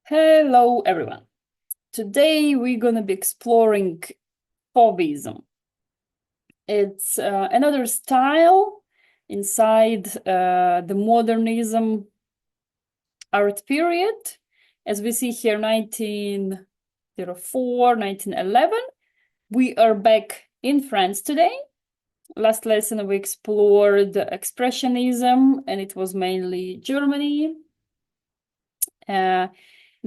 Hello, everyone. Today we're going to be exploring Fauvism. It's another style inside the modernism art period. As we see here, 1904, 1911. We are back in France today. Last lesson we explored Expressionism, and it was mainly Germany.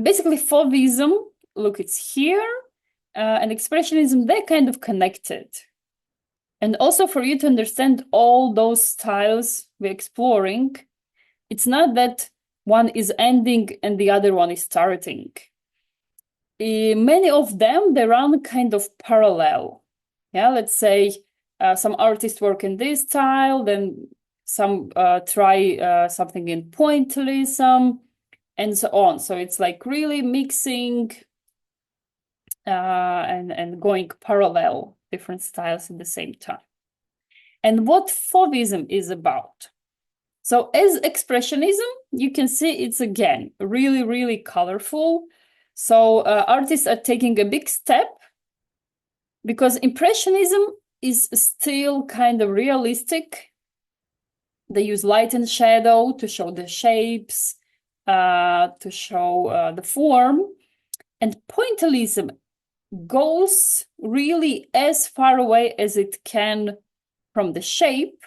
Basically, Fauvism, look, it's here, and Expressionism, they're kind of connected. And also for you to understand all those styles we're exploring, it's not that one is ending and the other one is starting. Many of them, they run kind of parallel. Yeah, let's say some artists work in this style, then some try something in pointillism, and so on. So it's like really mixing and going parallel, different styles at the same time. And what Fauvism is about. So as Expressionism, you can see it's again really, really colorful. So artists are taking a big step because Impressionism is still kind of realistic. They use light and shadow to show the shapes, to show the form. And pointillism goes really as far away as it can from the shape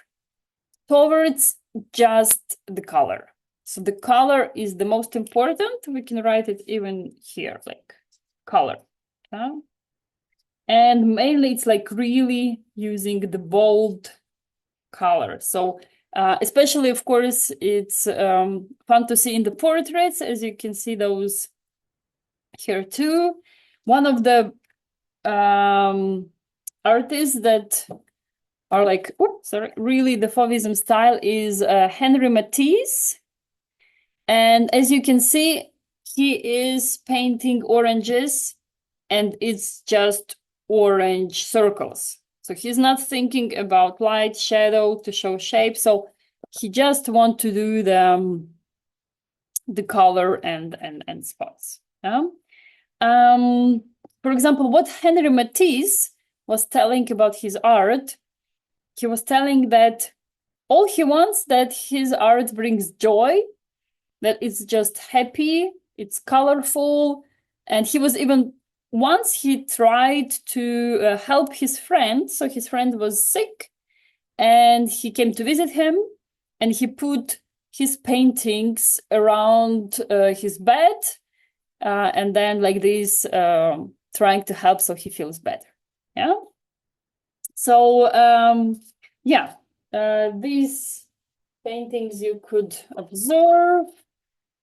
towards just the color. So the color is the most important. We can write it even here, like color. And mainly it's like really using the bold color. So especially, of course, it's fun to see in the portraits, as you can see those here too. One of the artists that are like, really the Fauvism style is Henri Matisse. And as you can see, he is painting oranges and it's just orange circles. So he's not thinking about light, shadow to show shape. So he just wants to do the color and spots. Yeah? For example, what Henri Matisse was telling about his art, he was telling that all he wants that his art brings joy, that it's just happy, it's colorful. And he was even, once he tried to help his friend, so his friend was sick, and he came to visit him, and he put his paintings around his bed, and then like this, trying to help so he feels better. Yeah. So these paintings you could observe.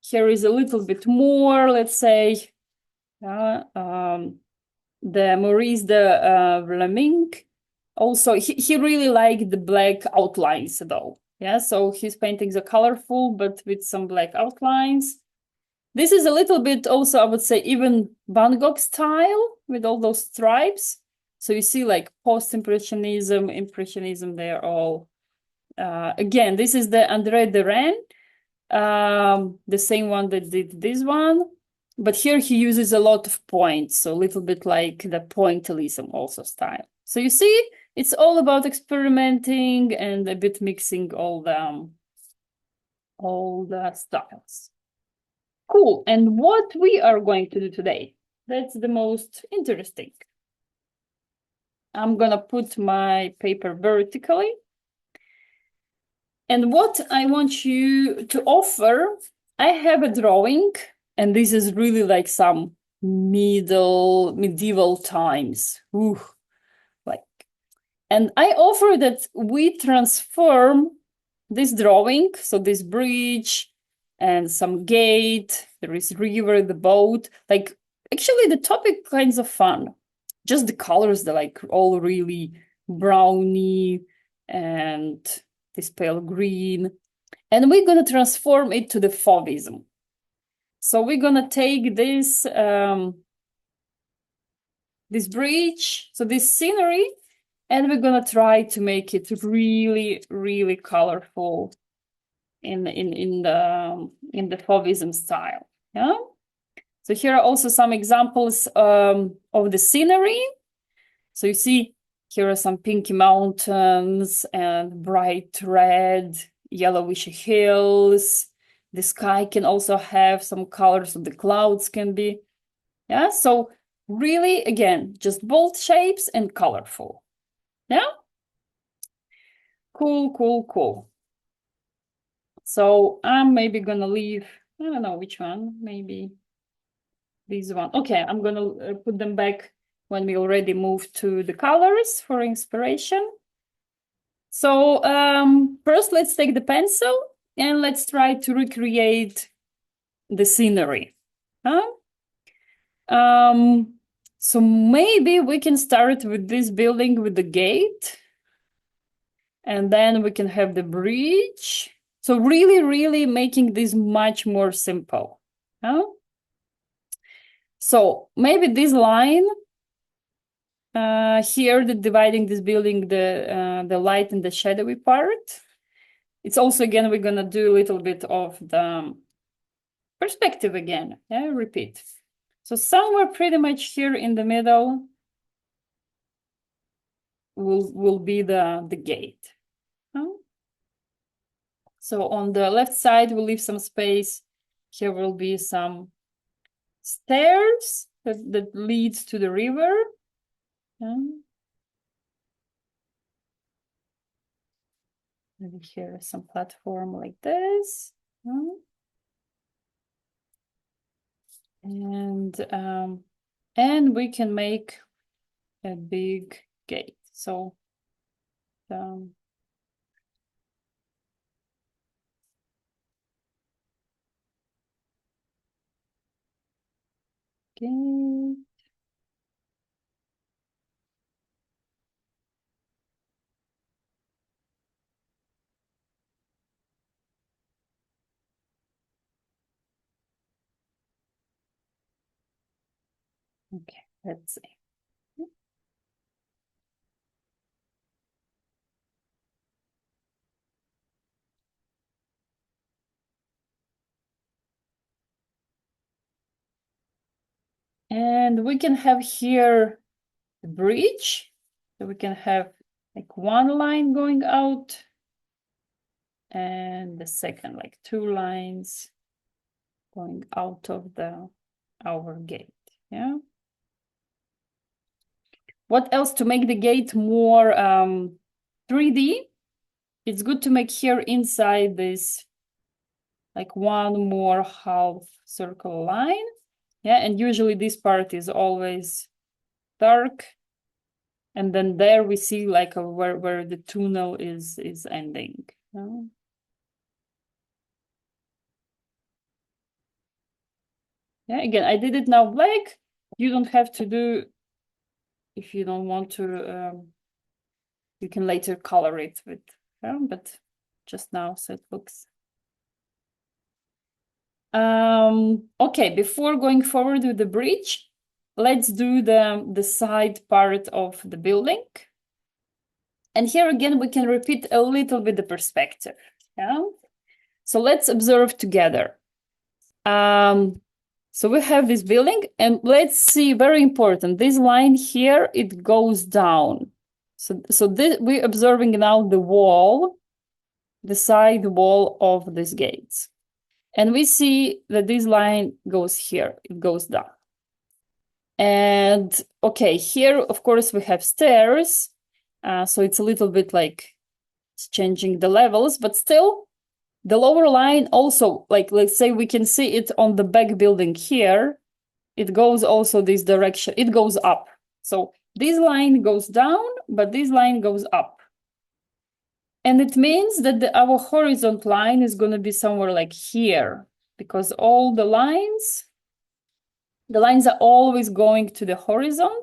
Here is a little bit more, let's say, the Maurice de Vlaminck. Also, he really liked the black outlines though. Yeah, so his paintings are colorful, but with some black outlines. This is a little bit also, I would say, even Van Gogh style with all those stripes. So you see like post-impressionism, impressionism, they're all, again, this is the André Derain, the same one that did this one. But here he uses a lot of points, so a little bit like the pointillism also style. So you see, it's all about experimenting and a bit mixing all the styles. Cool. And what we are going to do today, that's the most interesting. I'm gonna put my paper vertically. And what I want you to offer, I have a drawing, and this is really like some medieval times. Ooh, like, and I offer that we transform this drawing, so this bridge and some gate, there is river, the boat, like actually the topic kinds of fun. Just the colors, they're like all really browny and this pale green. And we're gonna transform it to the Fauvism. So we're gonna take this this bridge, so this scenery, and we're gonna try to make it really, really colorful in the Fauvism style. Yeah. So here are also some examples of the scenery. So you see, here are some pinky mountains and bright red, yellowish hills. The sky can also have some colors, of the clouds can be. Yeah, so really, again, just bold shapes and colorful. Yeah? Cool, cool, cool. So I'm maybe gonna leave, I don't know which one, maybe this one. Okay, I'm gonna put them back when we already move to the colors for inspiration. So first let's take the pencil and let's try to recreate the scenery. Huh? So maybe we can start with this building with the gate. And then we can have the bridge. So really, really making this much more simple. Huh? So maybe this line here, dividing this building, the light and the shadowy part. It's also, again, we're gonna do a little bit of the perspective again. Yeah, repeat. So somewhere pretty much here in the middle will be the gate. Huh? So on the left side, we'll leave some space. Here will be some stairs that leads to the river. Maybe here some platform like this. And we can make a big gate. So gate. Okay, let's see. And we can have here the bridge. So we can have like one line going out and the second, like two lines going out of our gate. Yeah. What else to make the gate more 3D? It's good to make here inside this like one more half circle line. Yeah, and usually this part is always dark. And then there we see like where the tunnel is ending. Yeah, again, I did it now black. You don't have to do, if you don't want to, you can later color it with, but just now so it looks. Okay, before going forward with the bridge, let's do the side part of the building. And here again, we can repeat a little bit the perspective. Yeah. So let's observe together. So we have this building, and let's see, very important, this line here, it goes down. So this, we're observing now the wall, the side wall of these gates. And we see that this line goes here, it goes down. And okay, here, of course, we have stairs. So it's a little bit like it's changing the levels, but still the lower line also, like, let's say we can see it on the back building here. It goes also this direction, it goes up. So this line goes down, but this line goes up. And it means that our horizontal line is going to be somewhere like here, because all the lines are always going to the horizon.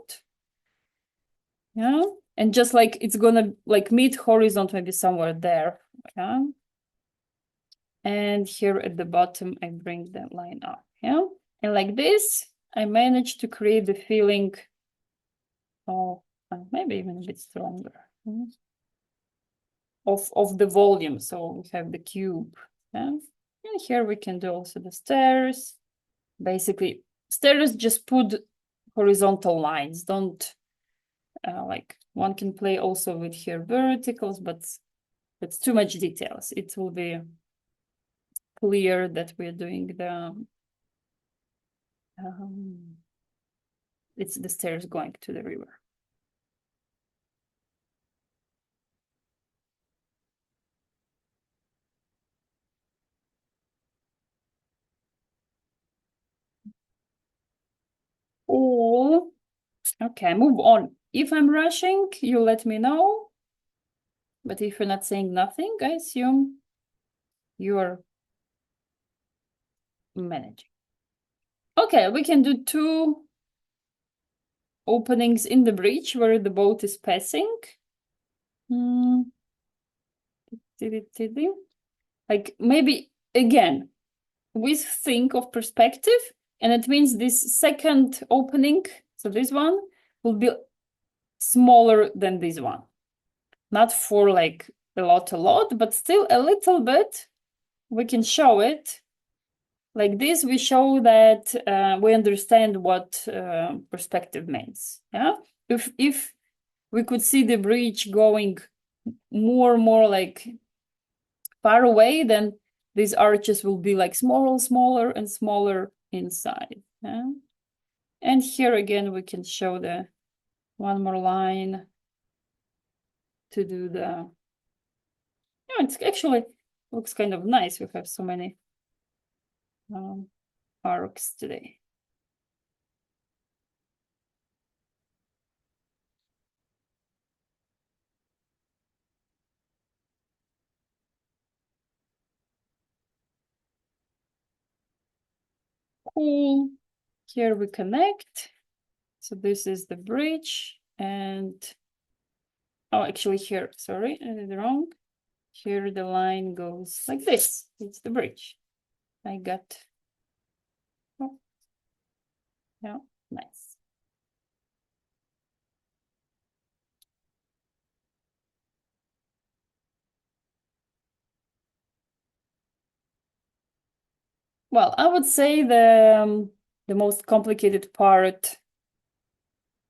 Yeah. And just like it's going to like meet horizon maybe somewhere there. Yeah. And here at the bottom, I bring that line up. Yeah. And like this, I managed to create the feeling of maybe even a bit stronger. Of the volume. So we have the cube. Yeah? And here we can do also the stairs. Basically, stairs, just put horizontal lines. Don't like, one can play also with here verticals, but it's too much details. It will be clear that we're doing the it's the stairs going to the river. Oh, okay, move on. If I'm rushing, you let me know. But if you're not saying nothing, I assume you're managing. Okay, we can do 2 openings in the bridge where the boat is passing. Like maybe again, we think of perspective, and it means this second opening, so this one will be smaller than this one. Not for like a lot, but still a little bit. We can show it. Like this, we show that we understand what perspective means. Yeah, if we could see the bridge going more like far away, then these arches will be like smaller and smaller inside. Yeah? And here again, we can show the one more line to do the. Yeah, it's actually looks kind of nice. We have so many arcs today. Cool. Here we connect. So this is the bridge, and oh, actually here, sorry, I did wrong. Here the line goes like this. It's the bridge. I got, oh, yeah, nice. Well, I would say the most complicated part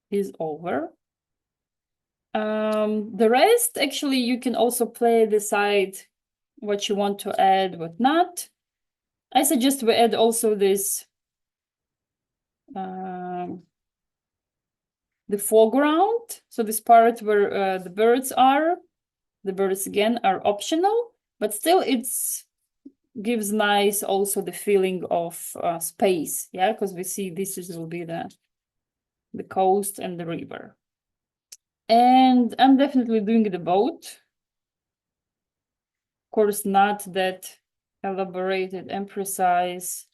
is over. The rest, actually, you can also play, decide what you want to add, what not. I suggest we add also this, the foreground. So this part where the birds are, the birds again are optional, but still it's gives nice also the feeling of space. Yeah, because we see this will be the coast and the river. And I'm definitely doing the boat. Of course, not that elaborated and precise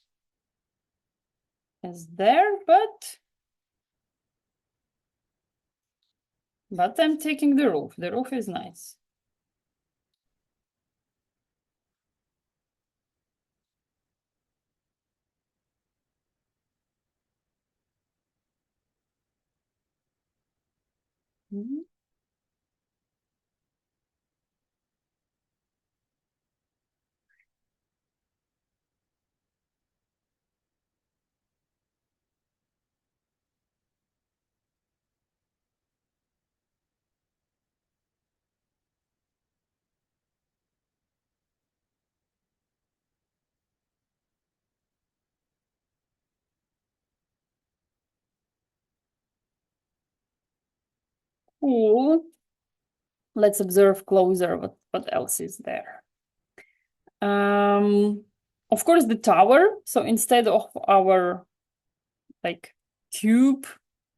as there, but I'm taking the roof. The roof is nice. Mhm. Cool. Let's observe closer what else is there. Of course, the tower. So instead of our like cube,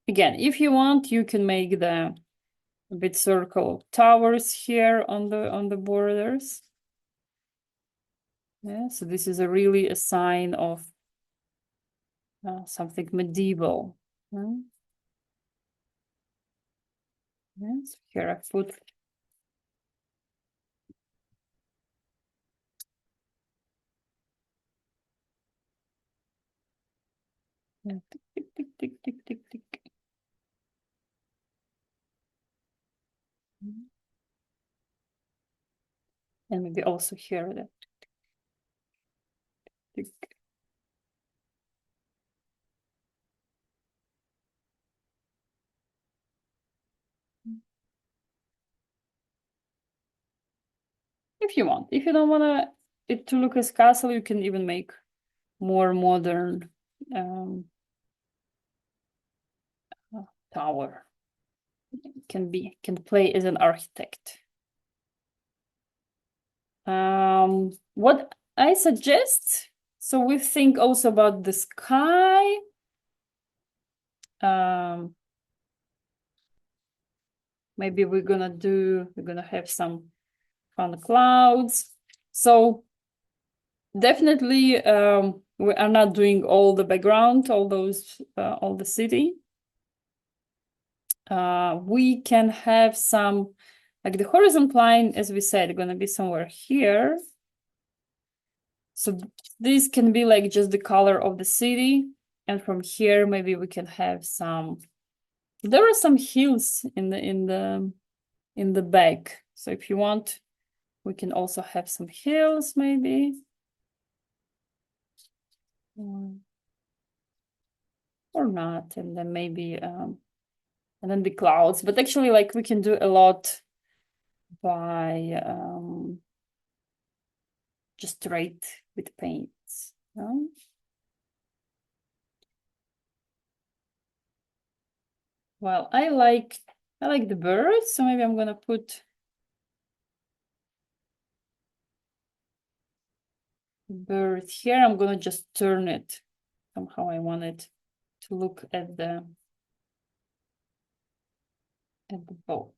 again, if you want, you can make the bit circle towers here on the borders. Yeah, so this is really a sign of something medieval. Yes, here I put tick, tick, tick, tick, tick, tick. And maybe also here that tick. if you want. If you don't want it to look as castle, you can even make more modern tower. Can play as an architect. What I suggest, so we think also about the sky. Maybe we're gonna have some fun clouds. So definitely we are not doing all the background, all the city. We can have some, like the horizontal line, as we said, gonna be somewhere here. So this can be like just the color of the city. And from here, maybe we can have some, there are some hills in the back. So if you want, we can also have some hills maybe. Or not, and then maybe, and then the clouds. But actually, like we can do a lot by just straight with paints. Well, I like the birds, so maybe I'm gonna put bird here. I'm gonna just turn it somehow. I want it to look at the boat.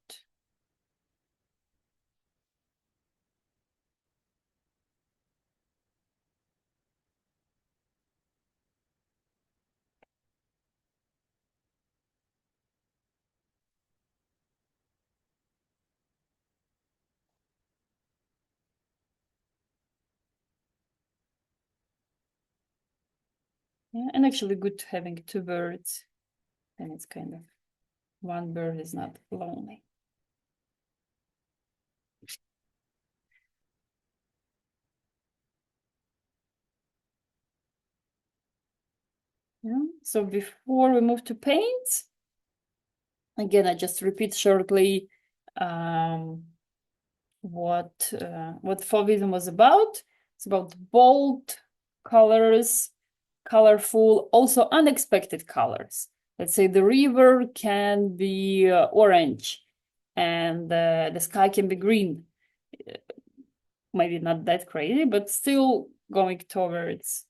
Yeah, and actually good having two birds, and it's kind of one bird is not lonely. Yeah. So before we move to paint, again, I just repeat shortly what Fauvism was about. It's about bold colors, colorful, also unexpected colors. Let's say the river can be orange and the sky can be green. Maybe not that crazy, but still going towards.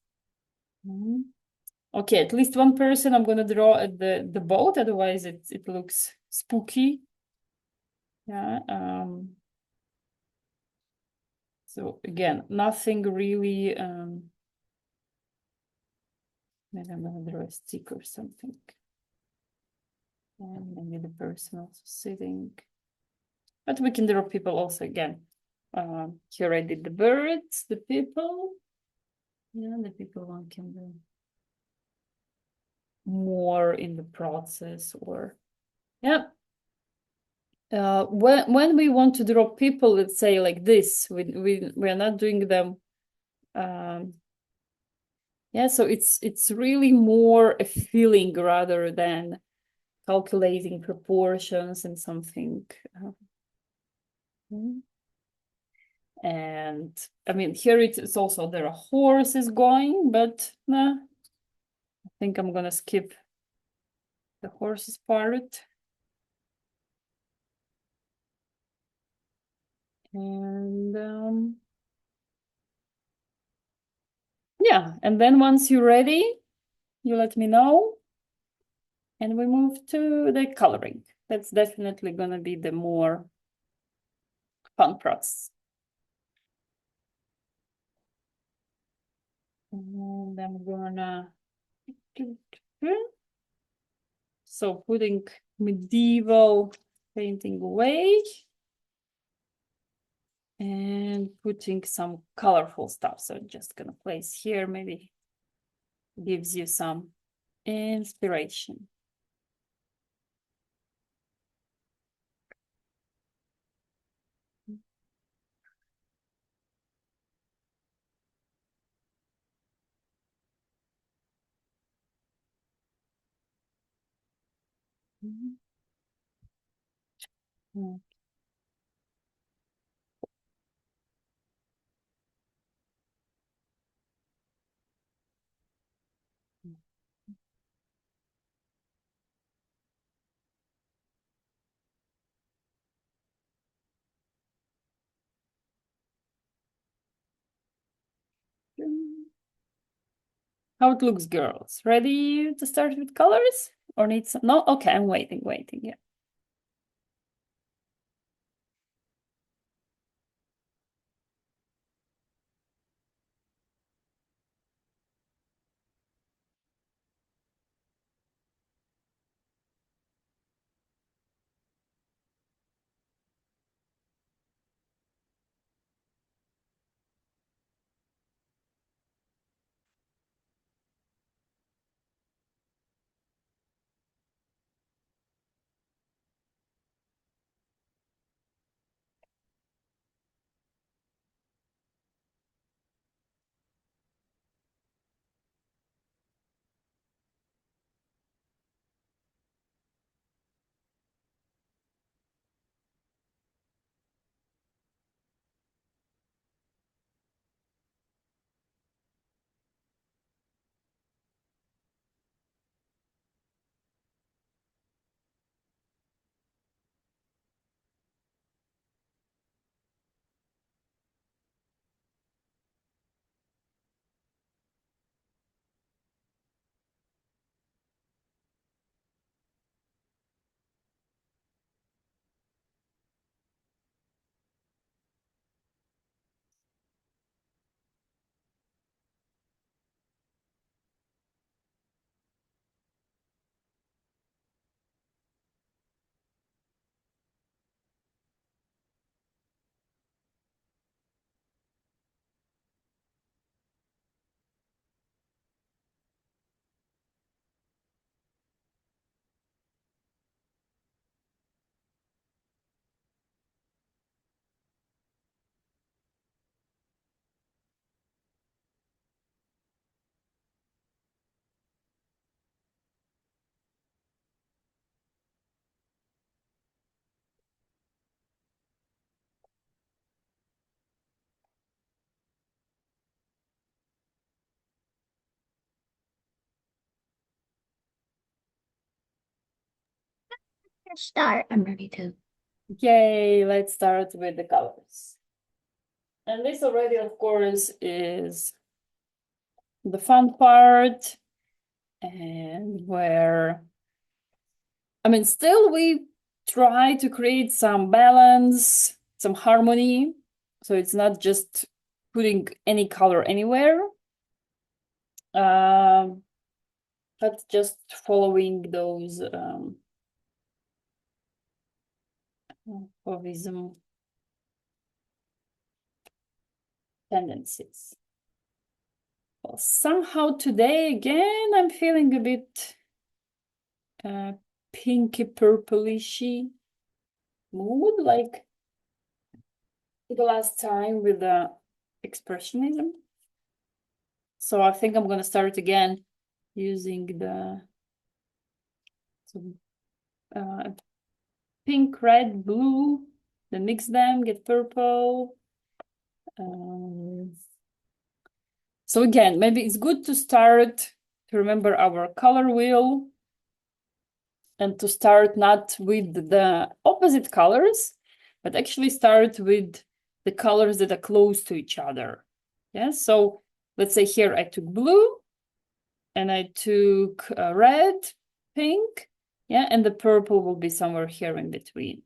Okay, at least one person I'm gonna draw at the boat, otherwise it looks spooky. Yeah. So again, nothing really. Maybe I'm gonna draw a stick or something. And maybe the person also sitting. But we can draw people also again. Here I did the birds, the people. Yeah, the people one can do more in the process, or yeah. When we want to draw people, let's say like this, we are not doing them. Yeah, so it's really more a feeling rather than calculating proportions and something. And I mean, here it's also there are horses going, but nah, I think I'm gonna skip the horses part. And yeah, and then once you're ready, you let me know, and we move to the coloring. That's definitely gonna be the more fun process. And I'm gonna, so putting medieval painting away and putting some colorful stuff. So just gonna place here, maybe gives you some inspiration. How it looks, girls? Ready to start with colors? Or need some? No? Okay, I'm waiting, yeah. Start. I'm ready to. Yay, let's start with the colors. And this already, of course, is the fun part, and where, I mean, still we try to create some balance, some harmony. So it's not just putting any color anywhere, but just following those Fauvism tendencies. Well, somehow today again I'm feeling a bit pinky purplishy mood, like the last time with the expressionism. So I think I'm gonna start again using the pink, red, blue, then mix them, get purple. So again, maybe it's good to start to remember our color wheel and to start not with the opposite colors, but actually start with the colors that are close to each other. Yeah, so let's say here I took blue and I took red, pink, yeah, and the purple will be somewhere here in between.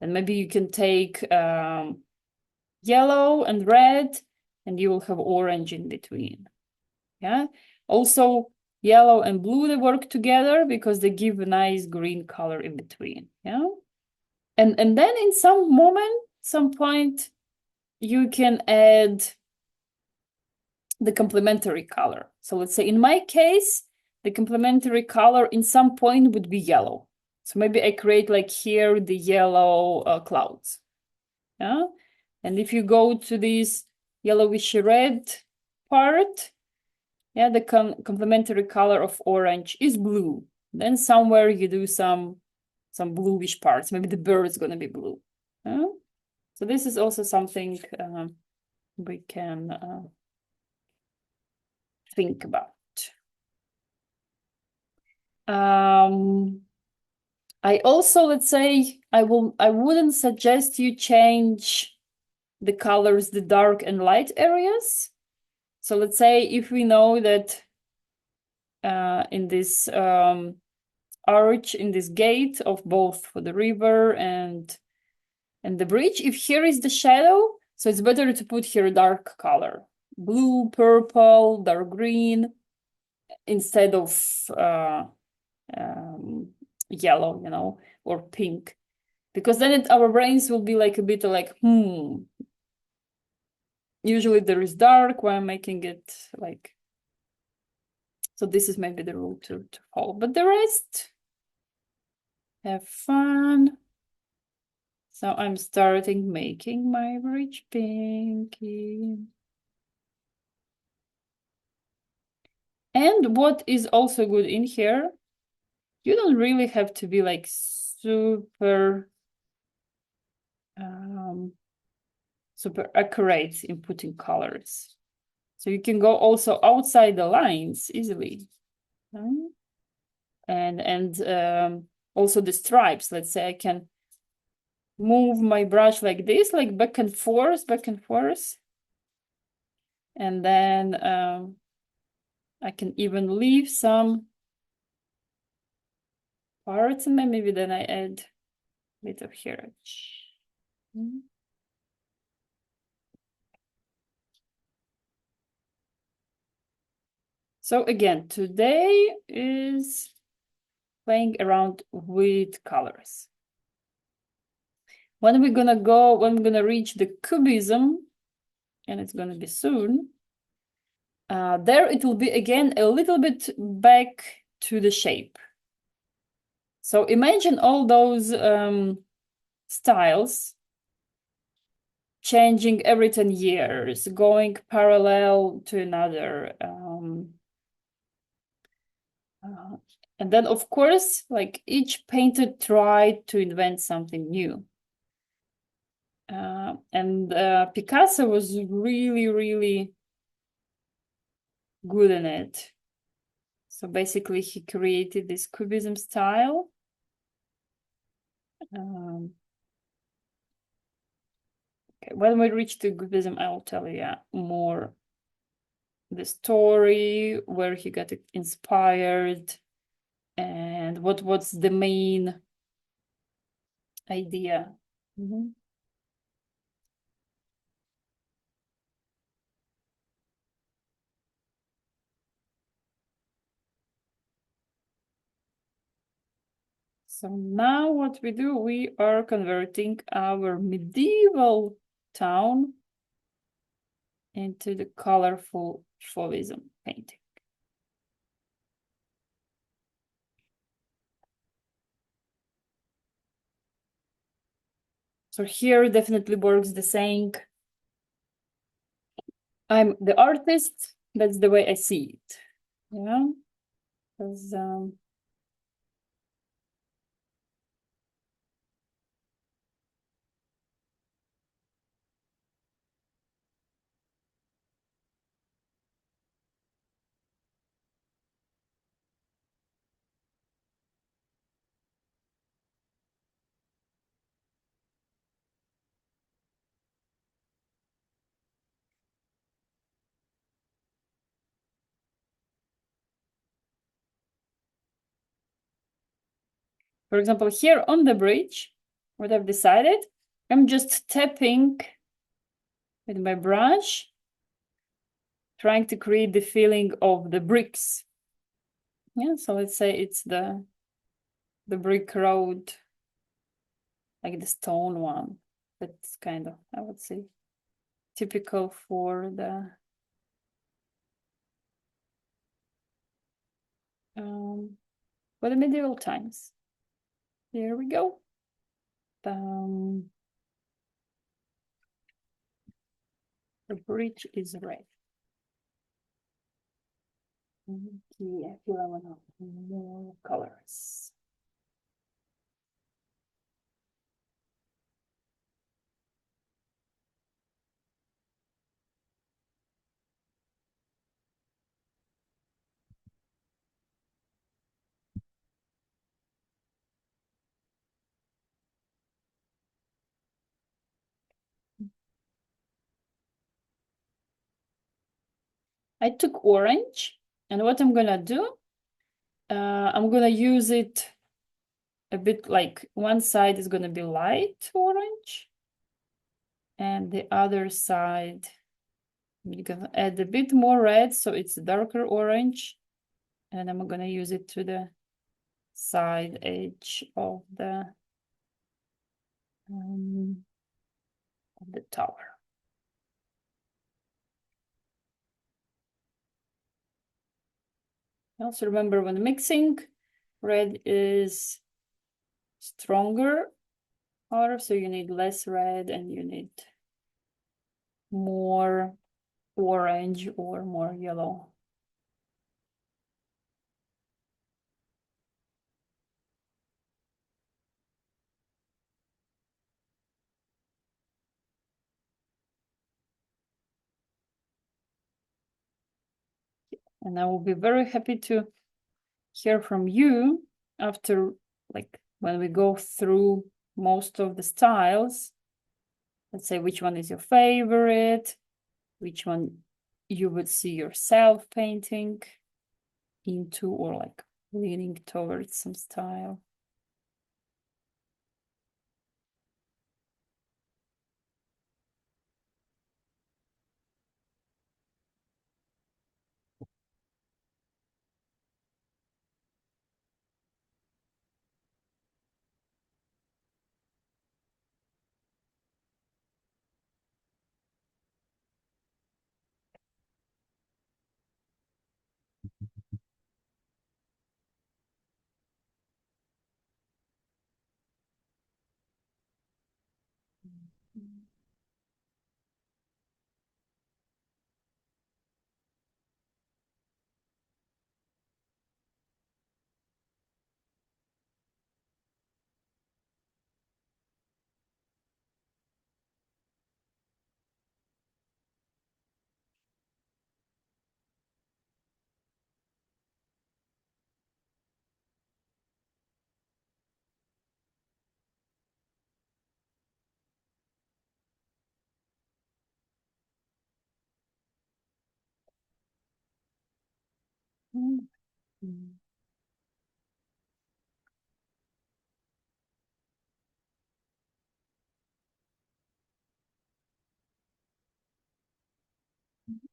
And maybe you can take yellow and red, and you will have orange in between. Yeah. Also, yellow and blue, they work together because they give a nice green color in between. Yeah. And then in some point, you can add the complementary color. So let's say in my case, the complementary color in some point would be yellow. So maybe I create like here the yellow clouds. Yeah. And if you go to this yellowish red part, yeah, the complementary color of orange is blue. Then somewhere you do some bluish parts. Maybe the bird is going to be blue. Yeah? So this is also something we can think about. I also, let's say, I wouldn't suggest you change the colors, the dark and light areas, So let's say if we know that in this arch, in this gate of both for the river and the bridge, if here is the shadow, so it's better to put here a dark color, blue, purple, dark green, instead of yellow, you know, or pink, because then our brains will be like a bit like, usually there is dark when I'm making it like, so this is maybe the rule to follow, but the rest, have fun. So I'm starting making my bridge pinky. And what is also good in here, you don't really have to be like super super accurate in putting colors. So you can go also outside the lines easily. And also the stripes. Let's say I can move my brush like this, like back and forth, back and forth. And then I can even leave some parts, and maybe then I add a bit of here. So again, today is playing around with colors. When we're gonna reach the cubism, and it's gonna be soon, there it will be again a little bit back to the shape. So imagine all those styles changing every 10 years, going parallel to another. And then, of course, like each painter tried to invent something new. And Picasso was really, really good in it. So basically, he created this cubism style. Okay, when we reach to cubism, I will tell you more the story, where he got inspired, and what's the main idea. So now what we do, we are converting our medieval town into the colorful Fauvism painting. So here definitely works the saying, I'm the artist, that's the way I see it. Yeah, because for example, here on the bridge, what I've decided, I'm just tapping with my brush, trying to create the feeling of the bricks. Yeah, so let's say it's the brick road, like the stone one. That's kind of, I would say, typical for the medieval times. Here we go. The bridge is red. Okay, I feel I want more colors. I took orange, and what I'm gonna do, I'm gonna use it a bit like one side is gonna be light orange, and the other side, I'm gonna add a bit more red, so it's darker orange, and I'm gonna use it to the side edge of the tower. Also remember when mixing, red is stronger color, so you need less red and you need more orange or more yellow. And I will be very happy to hear from you after, like, when we go through most of the styles. Let's say which one is your favorite, which one you would see yourself painting into, or like leaning towards some style. Mm.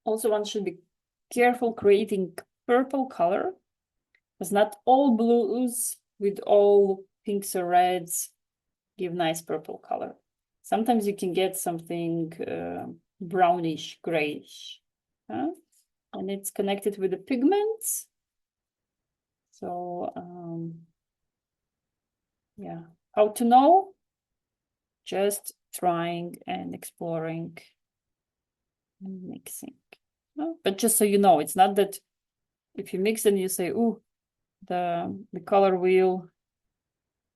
Also, one should be careful creating purple color, because not all blues with all pinks or reds give nice purple color. Sometimes you can get something brownish, grayish, huh? And it's connected with the pigments. So yeah, how to know? Just trying and exploring and mixing. But just so you know, it's not that if you mix and you say, "Ooh, the color wheel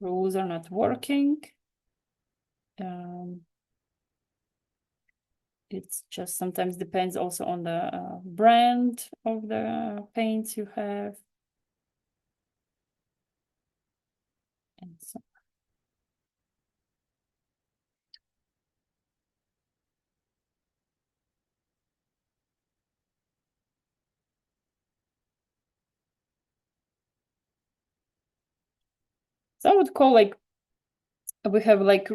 rules are not working." It's just sometimes depends also on the brand of the paints you have. And so I would call, like, we have like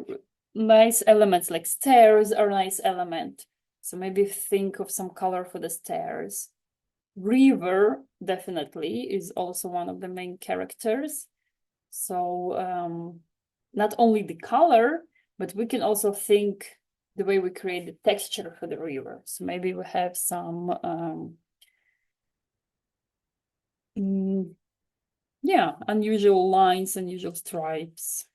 nice elements, like stairs are a nice element. So maybe think of some color for the stairs. River definitely is also one of the main characters. So not only the color, but we can also think the way we create the texture for the river. So maybe we have some yeah, unusual lines, unusual stripes.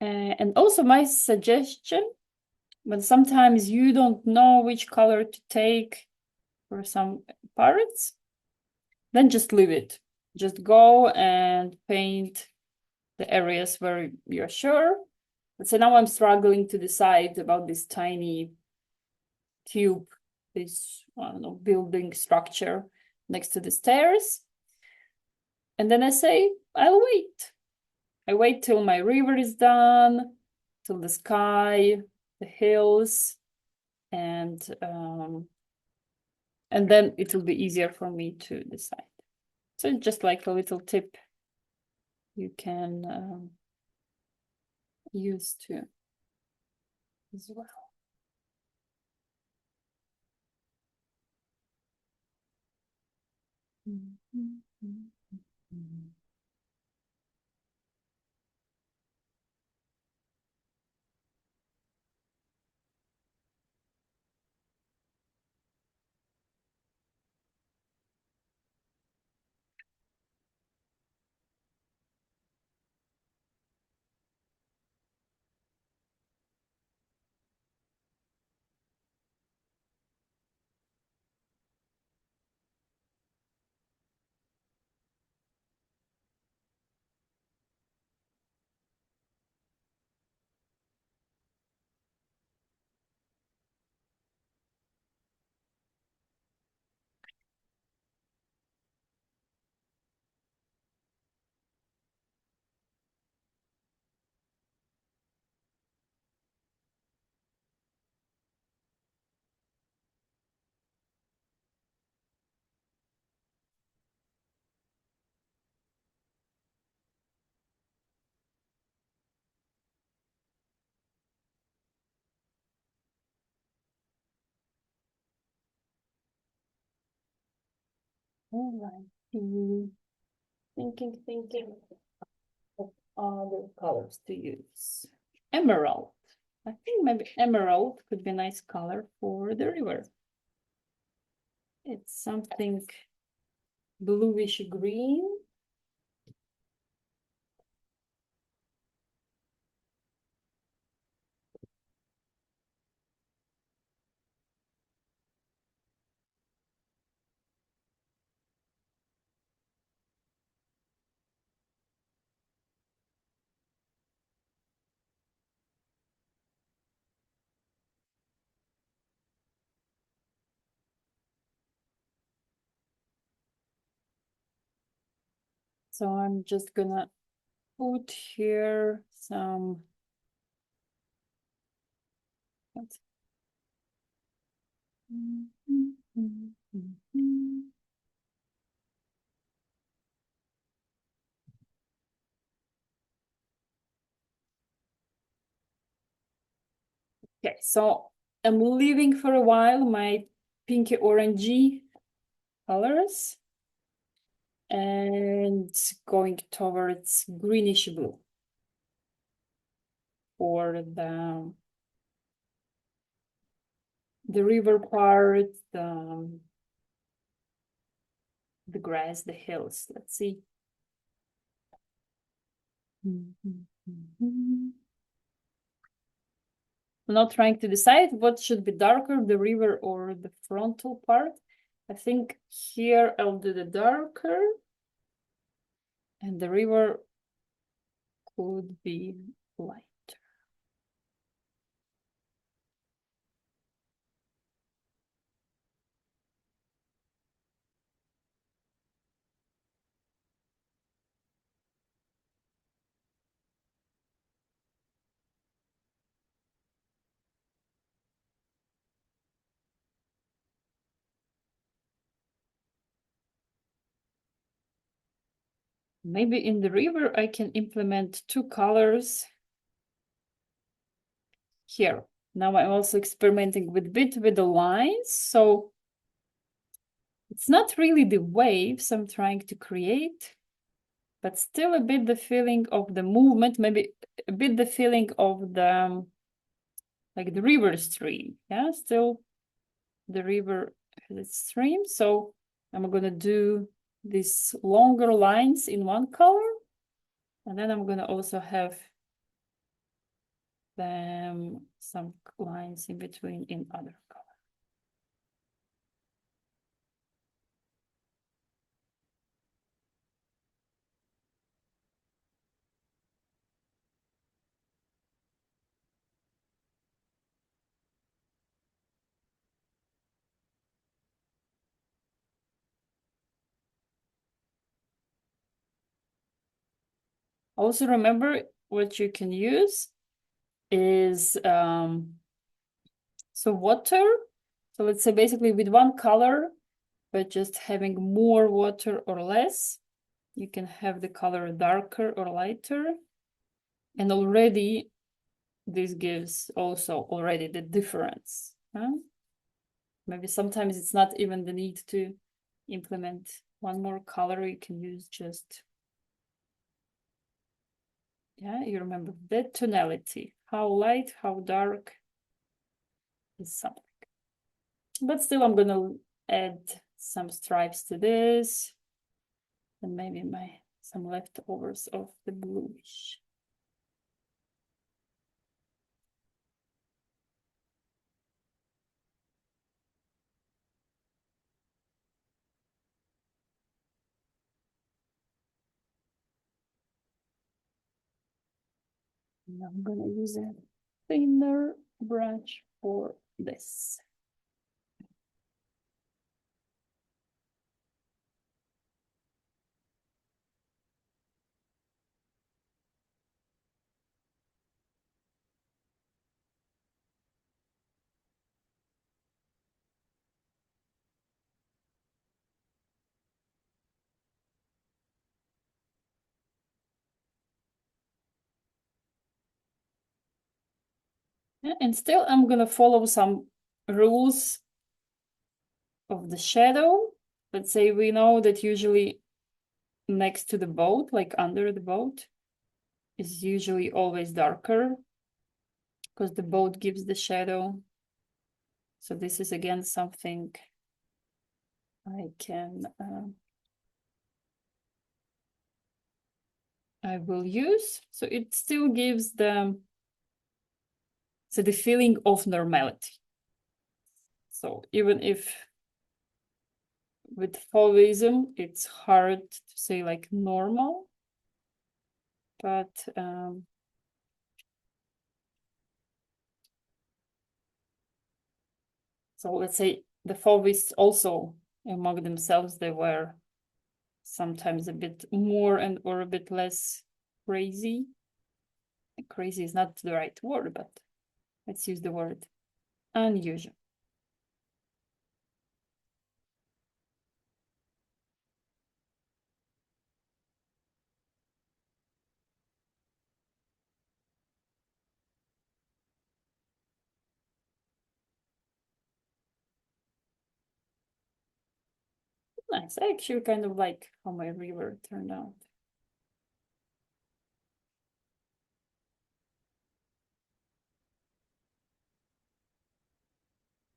And also my suggestion, but sometimes you don't know which color to take for some parts, then just leave it. Just go and paint the areas where you're sure. So now I'm struggling to decide about this tiny tube, this, I don't know, building structure next to the stairs. And then I say, I'll wait. I wait till my river is done, till the sky, the hills, and then it will be easier for me to decide. So it's just like a little tip you can use too as well. All right. Thinking of other colors to use. Emerald. I think maybe emerald could be a nice color for the river. It's something bluish green. So I'm just gonna put here some. Okay, so I'm leaving for a while my pinky orangey colors and going towards greenish blue for the river part, the grass, the hills. Let's see. I'm not trying to decide what should be darker, the river or the frontal part. I think here I'll do the darker and the river could be light. Maybe in the river, I can implement two colors here. Now I'm also experimenting with the lines. So it's not really the waves I'm trying to create, but still a bit the feeling of the movement, maybe a bit the feeling of the, like the river stream. Yeah, still the river has its stream. So I'm gonna do these longer lines in one color. And then I'm gonna also have them some lines in between in other color. Also remember what you can use is so water. So let's say basically with one color, but just having more water or less, you can have the color darker or lighter. And already this gives also already the difference. Huh? Maybe sometimes it's not even the need to implement one more color. You can use just, yeah, you remember the tonality, how light, how dark is something. But still, I'm gonna add some stripes to this, and maybe some leftovers of the bluish. And I'm gonna use a thinner brush for this. Yeah, and still I'm gonna follow some rules of the shadow. Let's say we know that usually next to the boat, like under the boat, is usually always darker because the boat gives the shadow. So this is again something I will use. So it still gives the feeling of normality. So even if with Fauvism, it's hard to say like normal, but so let's say the Fauvists also among themselves, they were sometimes a bit more and or a bit less crazy. Crazy is not the right word, but let's use the word unusual. Nice. I actually kind of like how my river turned out.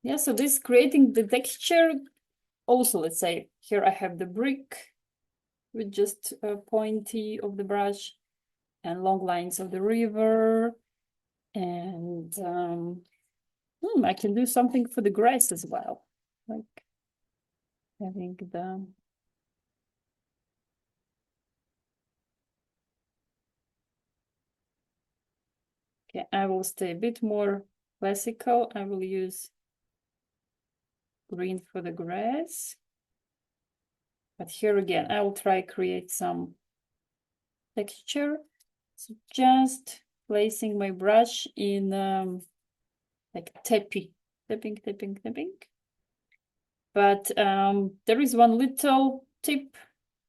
Yeah, so this creating the texture also, let's say here I have the brick with just a pointy of the brush and long lines of the river. And I can do something for the grass as well, like having the okay, I will stay a bit more classical. I will use green for the grass. But here again, I will try create some texture. So just placing my brush in like tapping. But there is one little tip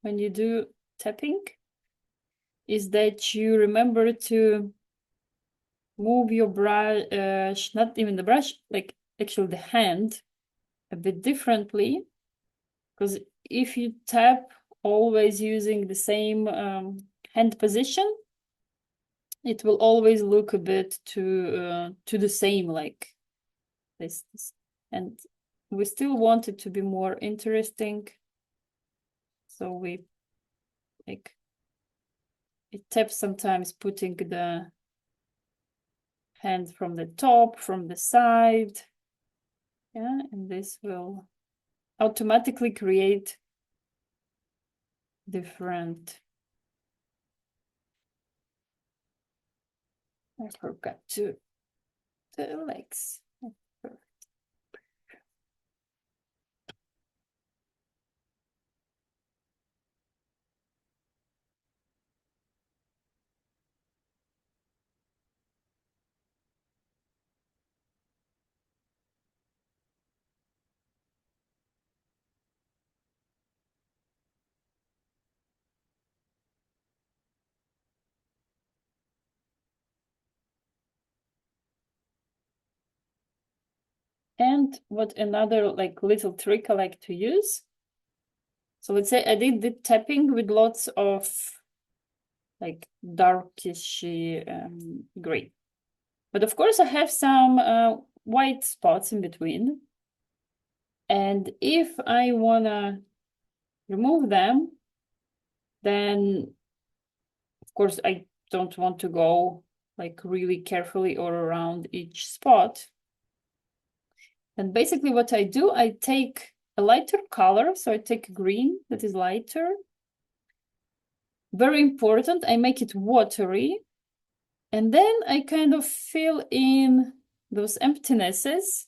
when you do tapping, is that you remember to move your brush, not even the brush, like actually the hand a bit differently. Because if you tap always using the same hand position, it will always look a bit to the same like this. And we still want it to be more interesting. So we like it taps sometimes putting the hand from the top, from the side. Yeah, and this will automatically create different. I forgot to the legs. And what another like little trick I like to use. So let's say I did the tapping with lots of like darkish green. But of course I have some white spots in between. And if I wanna remove them, then of course I don't want to go like really carefully or around each spot. And basically what I do, I take a lighter color. So I take green that is lighter. Very important, I make it watery. And then I kind of fill in those emptinesses.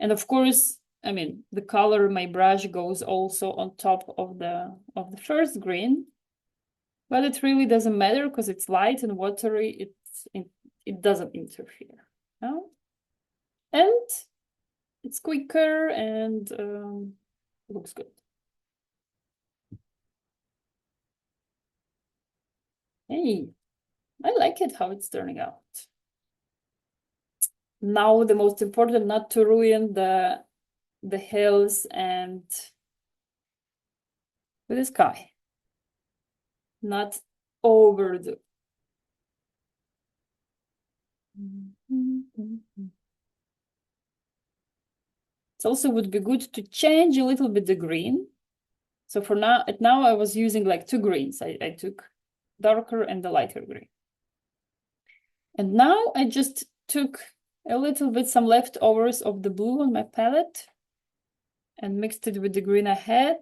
And of course, I mean, the color of my brush goes also on top of the first green. But it really doesn't matter because it's light and watery. It doesn't interfere. No? And it's quicker and looks good. Hey, I like it how it's turning out. Now the most important, not to ruin the hills and with the sky. Not overdo. It also would be good to change a little bit the green. So for now, I was using like two greens. I took darker and the lighter green. And now I just took a little bit, some leftovers of the blue on my palette and mixed it with the green I had.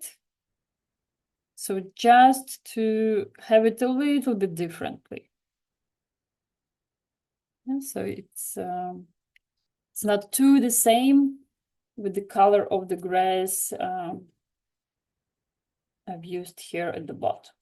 So just to have it a little bit differently. And so it's not too the same with the color of the grass I've used here at the bottom.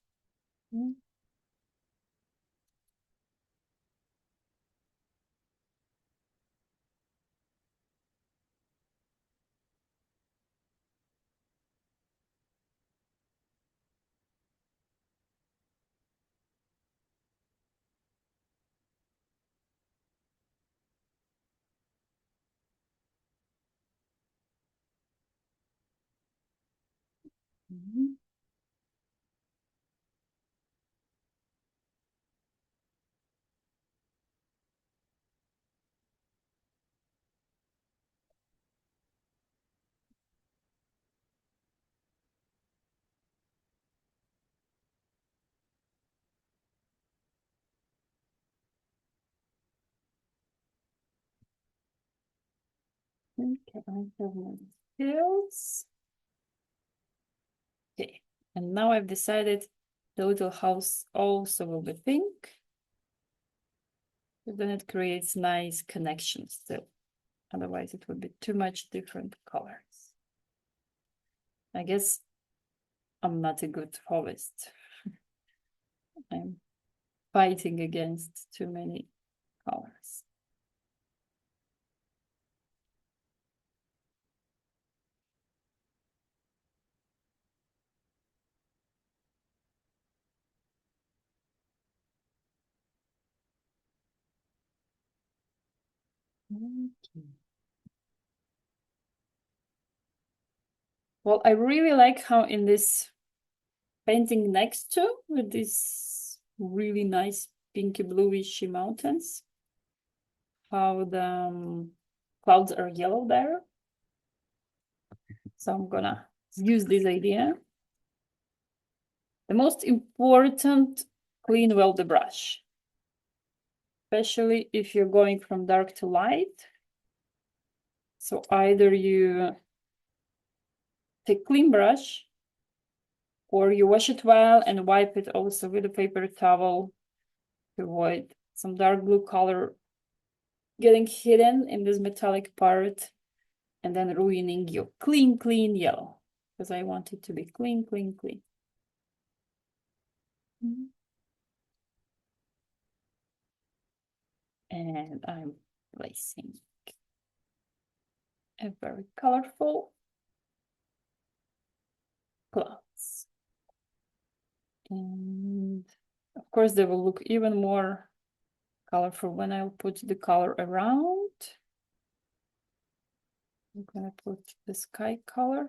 Okay, I have my skills. Okay, and now I've decided the little house also will be pink. But then it creates nice connections still. Otherwise it would be too much different colors. I guess I'm not a good Fauvist. I'm fighting against too many colors. Okay. Well, I really like how in this painting next to with these really nice pinky bluish mountains, how the clouds are yellow there. So I'm gonna use this idea. The most important, clean well the brush. especially if you're going from dark to light. So either you take clean brush or you wash it well and wipe it also with a paper towel to avoid some dark blue color getting hidden in this metallic part and then ruining your clean yellow, because I want it to be clean. And I'm placing a very colorful clouds. And of course, they will look even more colorful when I'll put the color around. I'm gonna put the sky color.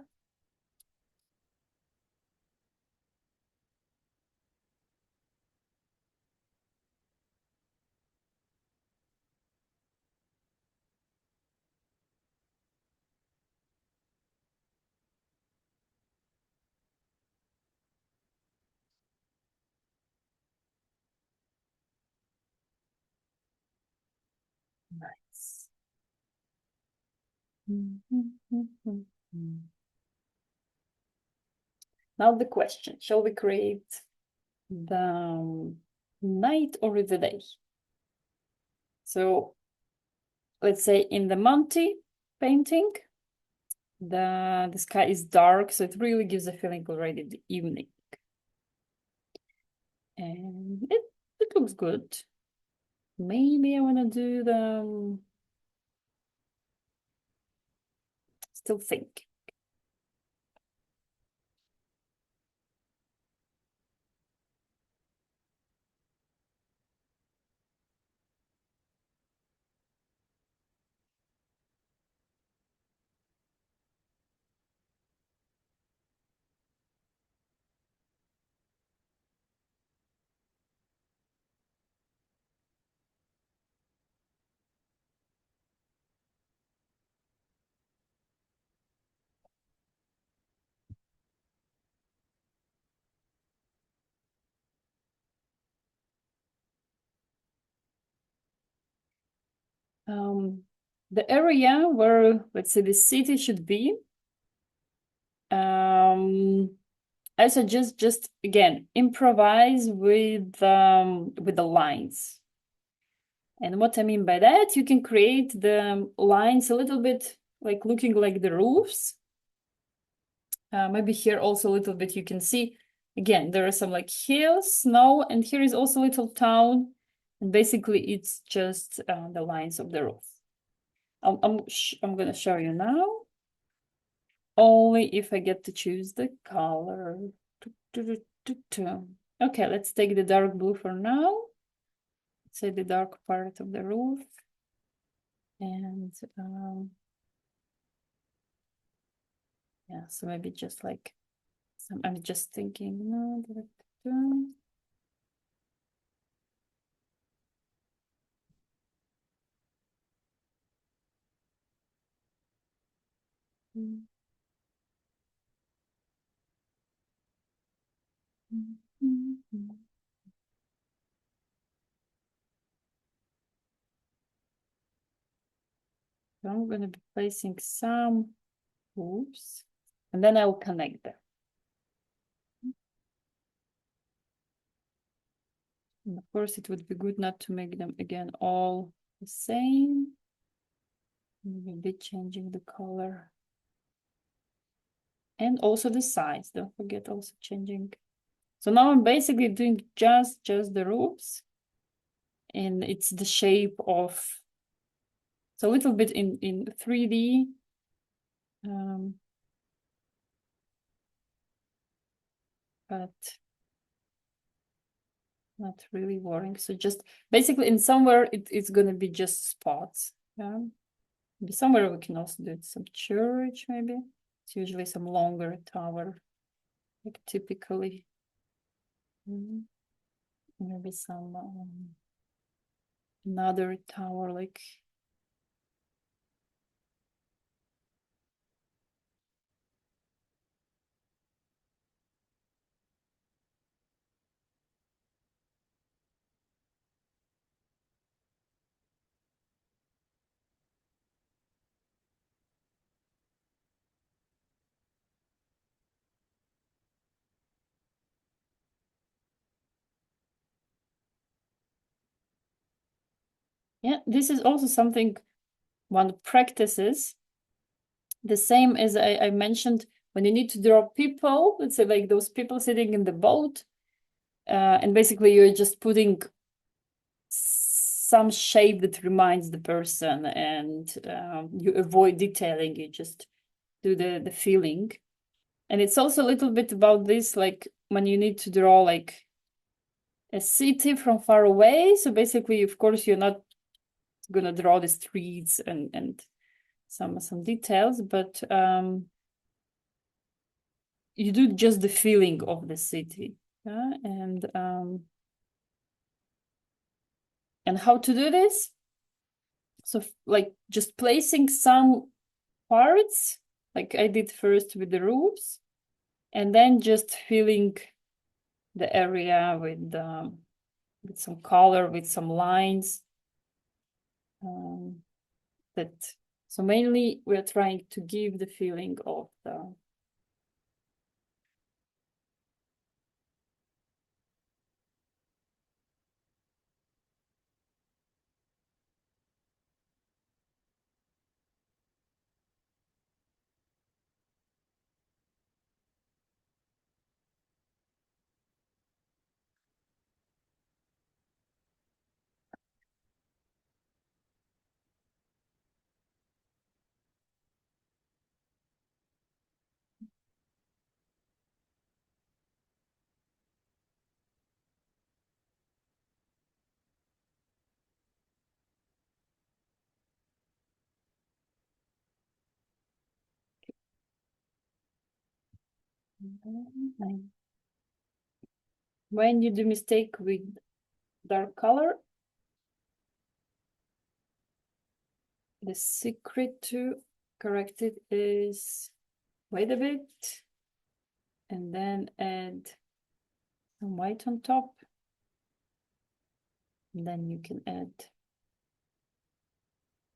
Nice. Now the question, shall we create the night or the day? So let's say in the Monty painting, the sky is dark, so it really gives a feeling already the evening. And it looks good. Maybe I want to do the still think. The area where, let's say, the city should be, I suggest just again improvise with the lines. And what I mean by that, you can create the lines a little bit like looking like the roofs. Maybe here also a little bit you can see, again, there are some like hills, snow, and here is also a little town. And basically it's just the lines of the roof. I'm gonna show you now. Only if I get to choose the color. Okay, let's take the dark blue for now. Say the dark part of the roof. And yeah, so maybe just like some, I'm just thinking, no, So I'm going to be placing some hoops and then I will connect them. And of course, it would be good not to make them again all the same. Maybe changing the color. And also the size. Don't forget also changing. So now I'm basically doing just the roofs. And it's the shape of, so a little bit in 3D. But not really worrying. So just basically in somewhere it's gonna be just spots. Yeah. Maybe somewhere we can also do some church, maybe. It's usually some longer tower, like typically. Maybe some another tower, like Yeah, this is also something one practices. The same as I mentioned, when you need to draw people, let's say like those people sitting in the boat, and basically you're just putting some shape that reminds the person, and you avoid detailing, you just do the feeling. And it's also a little bit about this, like when you need to draw like a city from far away. So basically, of course, you're not gonna draw the streets and some details, but you do just the feeling of the city. Yeah? And how to do this? So like just placing some parts, like I did first with the roofs, and then just filling the area with some color, with some lines. That so mainly we're trying to give the feeling of the when you do mistake with dark color, the secret to correct it is wait a bit and then add some white on top. And then you can add,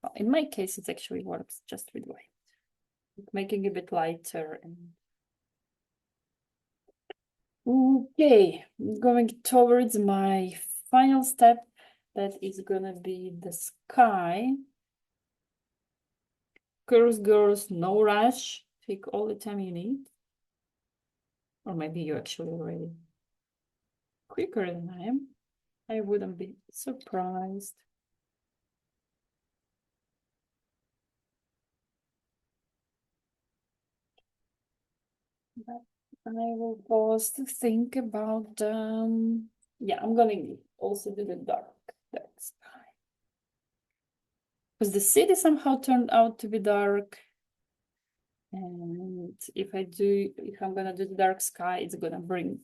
well, in my case, it actually works just with white, making it a bit lighter. And okay, going towards my final step, that is gonna be the sky. Girls, no rush. Take all the time you need. Or maybe you're actually already quicker than I am. I wouldn't be surprised. But I will pause to think about, yeah, I'm gonna also do the dark sky. Because the city somehow turned out to be dark. And if I'm gonna do the dark sky, it's gonna bring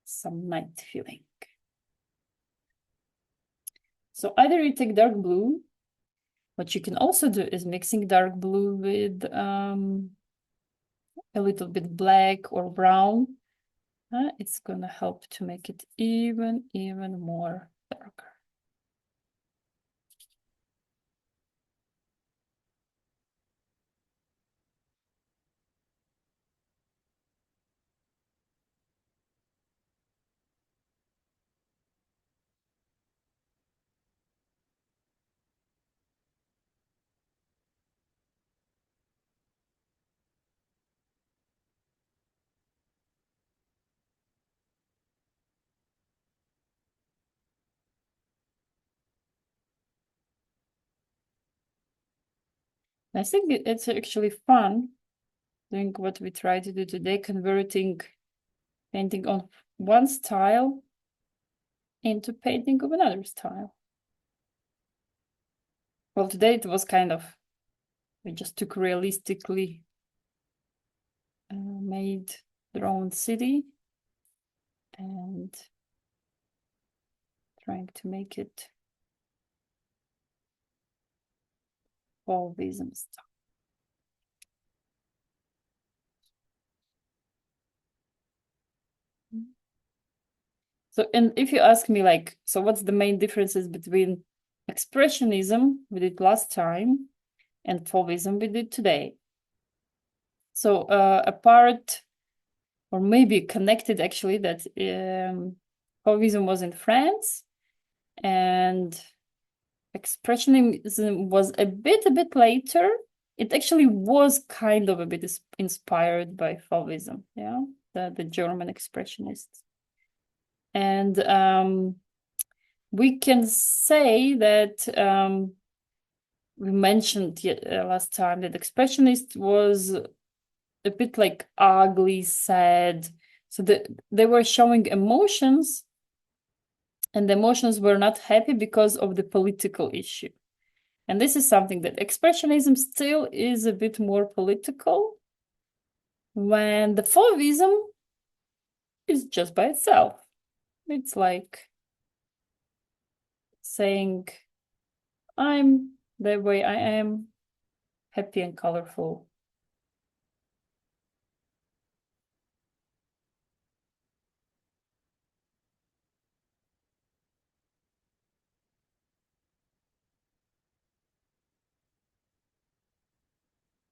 some night feeling. So either you take dark blue. What you can also do is mixing dark blue with a little bit black or brown. It's gonna help to make it even more darker. I think it's actually fun doing what we try to do today, converting painting on one style into painting of another style. Well, today it was kind of, we just took realistically made their own city and trying to make it Fauvism style. So, and if you ask me like, so what's the main differences between expressionism we did last time and Fauvism we did today? So apart, or maybe connected actually, that Fauvism was in France and Expressionism was a bit later. It actually was kind of a bit inspired by Fauvism, yeah, the German expressionists. And we can say that we mentioned last time that expressionist was a bit like ugly, sad. So they were showing emotions, and the emotions were not happy because of the political issue. And this is something that expressionism still is a bit more political, when the Fauvism is just by itself. It's like saying, I'm the way I am, happy and colorful.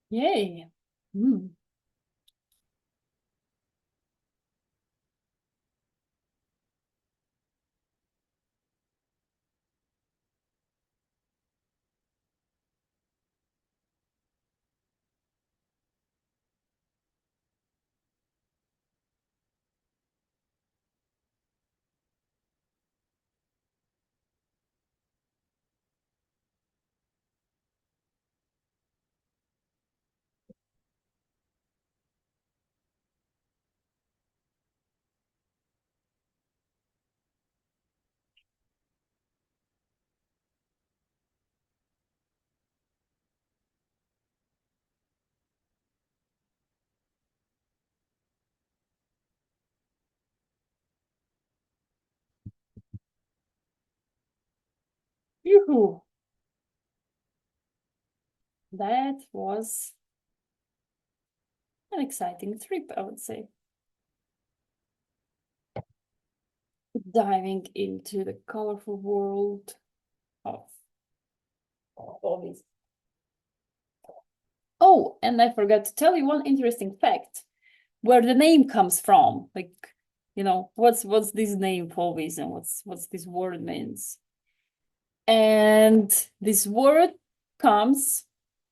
Yay. Mm. Yoo-hoo. That was an exciting trip, I would say. Diving into the colorful world of hobbies. Oh, and I forgot to tell you one interesting fact, where the name comes from. Like, what's this name Fauvism? What's this word means? And this word comes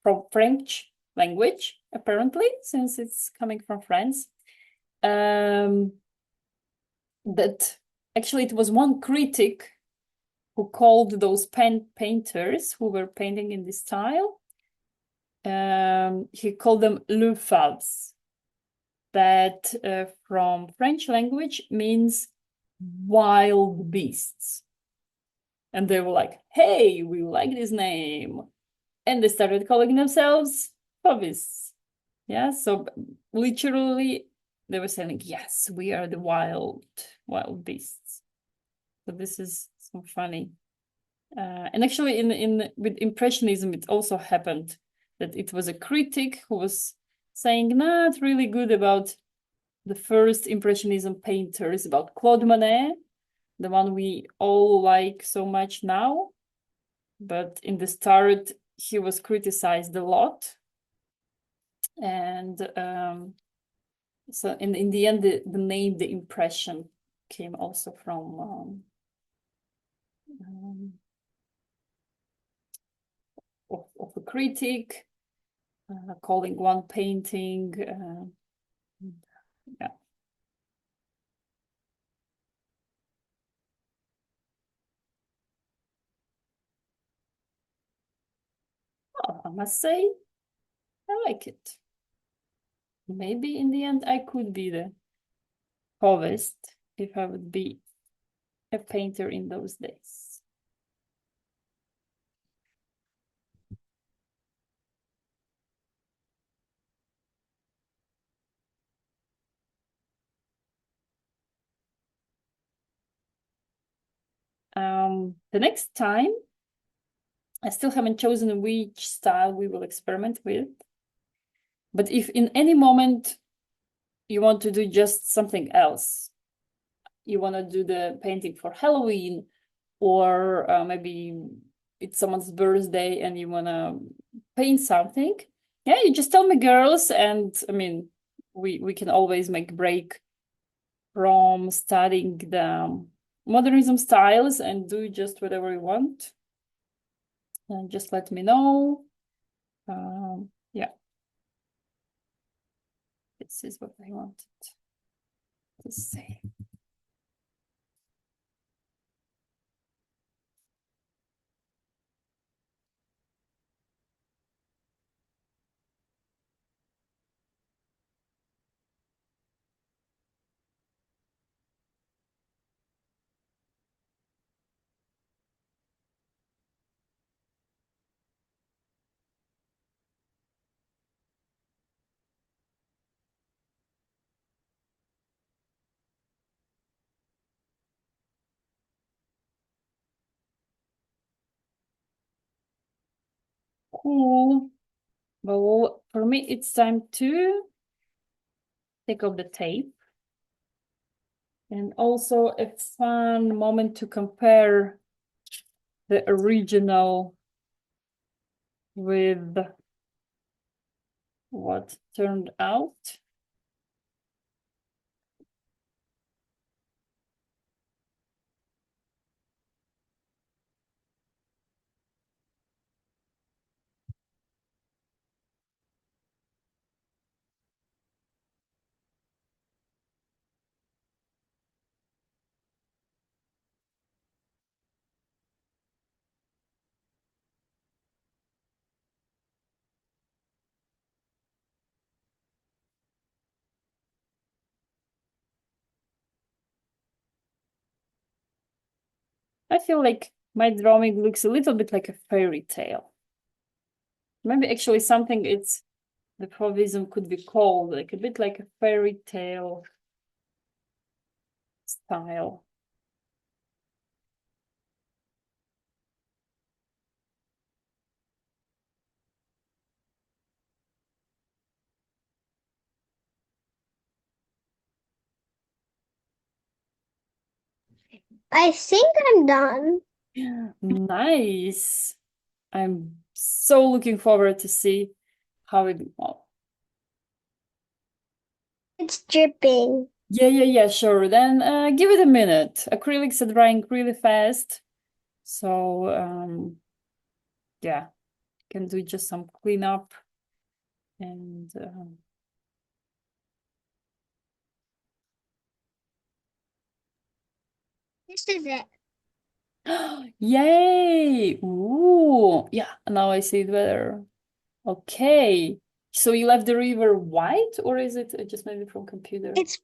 from French language, apparently, since it's coming from France. That actually it was one critic who called those painters who were painting in this style. He called them le faves, that from French language means wild beasts. And they were like, hey, we like this name. And they started calling themselves Fauvists. Yeah, so literally they were saying, yes, we are the wild beasts. So this is so funny. And actually with Impressionism, it also happened that it was a critic who was saying not really good about the first Impressionism painters, about Claude Monet, the one we all like so much now. But in the start, he was criticized a lot. And so in the end, the name, the impression, came also from of a critic calling one painting. Yeah. Oh, I must say, I like it. Maybe in the end, I could be the Fauvist if I would be a painter in those days. The next time, I still haven't chosen which style we will experiment with. But if in any moment you want to do just something else, you want to do the painting for Halloween, or maybe it's someone's birthday and you want to paint something, yeah, you just tell me, girls, and I mean, we can always make break from studying the modernism styles and do just whatever we want. And just let me know. Yeah. This is what I wanted to say. Cool. Well, for me, it's time to take off the tape. And also a fun moment to compare the original with what turned out. I feel like my drawing looks a little bit like a fairy tale. Maybe actually something it's the Fauvism could be called like a bit like a fairy tale style. I think I'm done. Nice. I'm so looking forward to see how it will. It's dripping. Yeah, sure. Then give it a minute. Acrylics are drying really fast. So yeah, can do just some cleanup and This is it. yay! Ooh, yeah, now I see it better. Okay. So you left the river white, or is it just maybe from computer? It's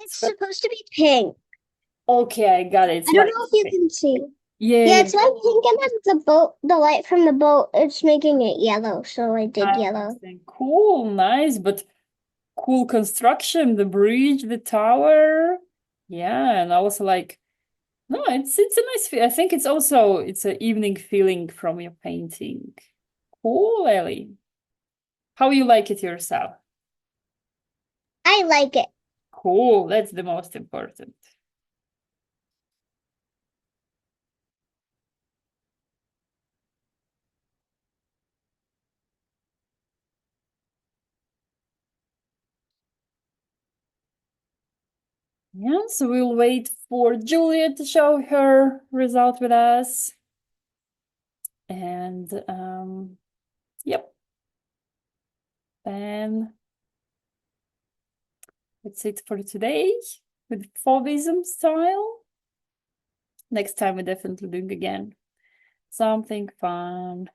supposed to be pink. Okay, I got it. It's I don't like know if you can see. yeah, Yeah, it's like pink, and then the light from the boat, it's making it yellow. So I did yellow. interesting. Cool, nice, but cool construction, the bridge, the tower. Yeah, and I was like, no, it's a nice feel. I think it's also it's an evening feeling from your painting. Cool, Ellie. How you like it yourself? I like it. Cool, that's the most important. Yeah, so we'll wait for Julia to show her result with us. And yep. And that's it for today with Fauvism style. Next time we're definitely doing again something fun.